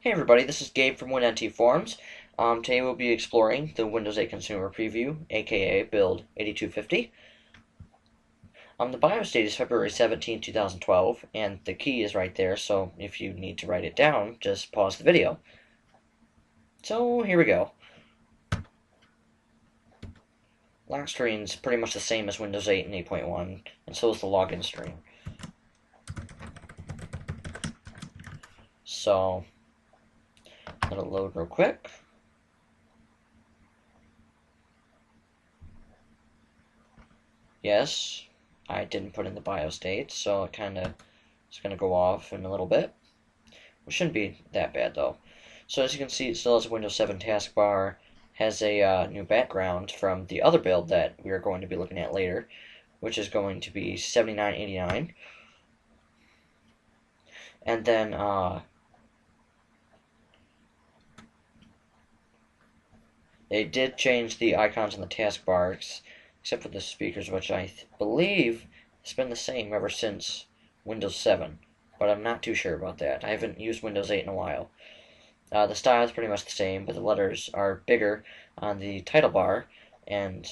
Hey everybody, this is Gabe from WinNT Forums. Today we'll be exploring the Windows 8 Consumer Preview, aka Build 8250. The BIOS date is February 17, 2012, and the key is right there, so if you need to write it down, just pause the video. So here we go. Lock screen's pretty much the same as Windows 8 and 8.1, and so is the login screen. So, let it load real quick. Yes, I didn't put in the BIOS date, so it kind of is going to go off in a little bit. It shouldn't be that bad, though. So as you can see, it still has a Windows 7 taskbar, has a new background from the other build that we are going to be looking at later, which is going to be 7989. And then, they did change the icons on the taskbars, except for the speakers, which I believe has been the same ever since Windows 7, but I'm not too sure about that. I haven't used Windows 8 in a while. The style is pretty much the same, but the letters are bigger on the title bar, and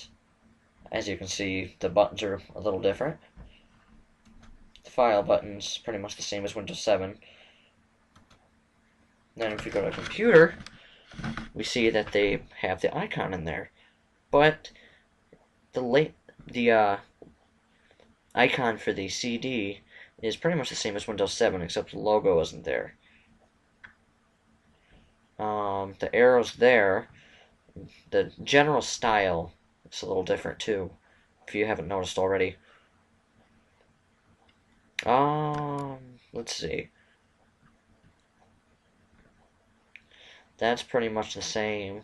as you can see, the buttons are a little different. The file button's pretty much the same as Windows 7. Then if we go to computer, we see that they have the icon in there, but the icon for the CD is pretty much the same as Windows 7, except the logo isn't there. The arrows there, the general style is a little different too, if you haven't noticed already. Let's see. That's pretty much the same.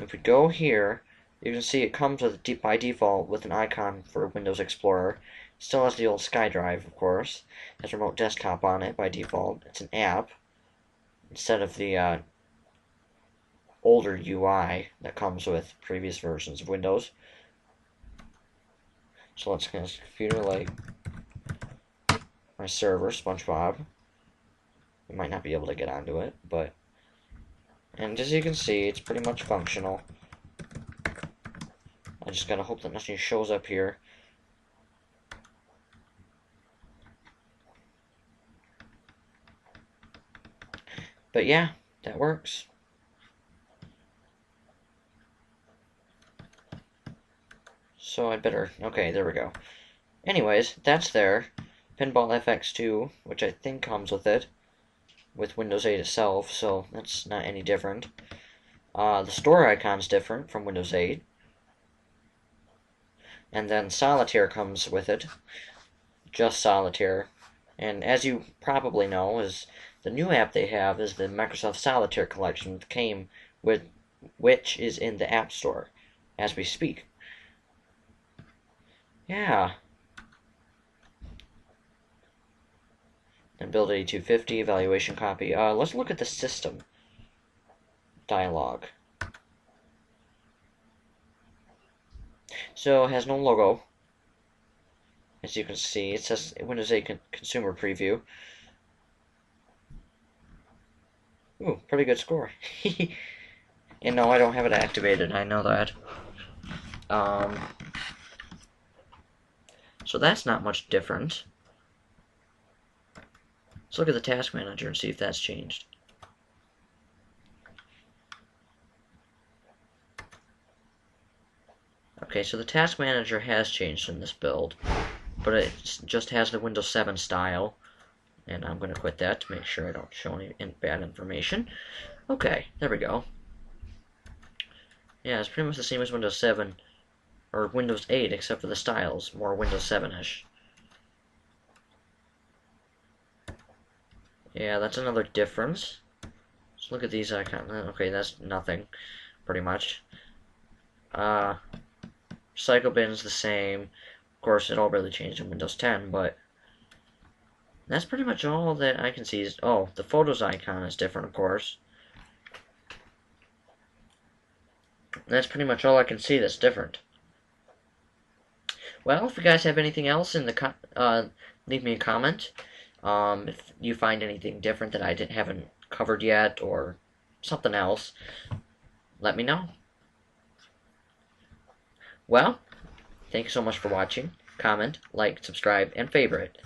If we go here, you can see it comes with by default with an icon for Windows Explorer. It still has the old SkyDrive, of course. It has remote desktop on it by default. It's an app instead of the older UI that comes with previous versions of Windows. So let's connect this computer like my server, SpongeBob. We might not be able to get onto it, but... And as you can see, it's pretty much functional. I just gotta hope that nothing shows up here. But yeah, that works. So I'd better... Okay, there we go. Anyways, that's there. Pinball FX2, which I think comes with it, with Windows 8 itself, so that's not any different. The store icon's different from Windows 8. And then Solitaire comes with it. Just Solitaire. And as you probably know, is the new app they have is the Microsoft Solitaire collection that came with, which is in the App Store as we speak. Yeah. And Build 8250, evaluation copy. Let's look at the system dialog. So it has no logo. As you can see, it says Windows 8 Consumer Preview. Ooh, pretty good score. And no, I don't have it activated, I know that. So that's not much different. Let's look at the task manager and see if that's changed. Okay, so the task manager has changed in this build, but it just has the Windows 7 style, and I'm going to quit that to make sure I don't show any bad information. Okay, there we go. Yeah, it's pretty much the same as Windows 7, or Windows 8, except for the styles, more Windows 7-ish. Yeah, that's another difference. Let's look at these icons. Okay, that's nothing, pretty much. Cycle bin's the same. Of course, it all really changed in Windows 10, but that's pretty much all that I can see. Oh, the Photos icon is different, of course. And that's pretty much all I can see that's different. Well, if you guys have anything else in the leave me a comment. If you find anything different that I haven't covered yet, or something else, let me know. Well, thank you so much for watching. Comment, like, subscribe, and favorite.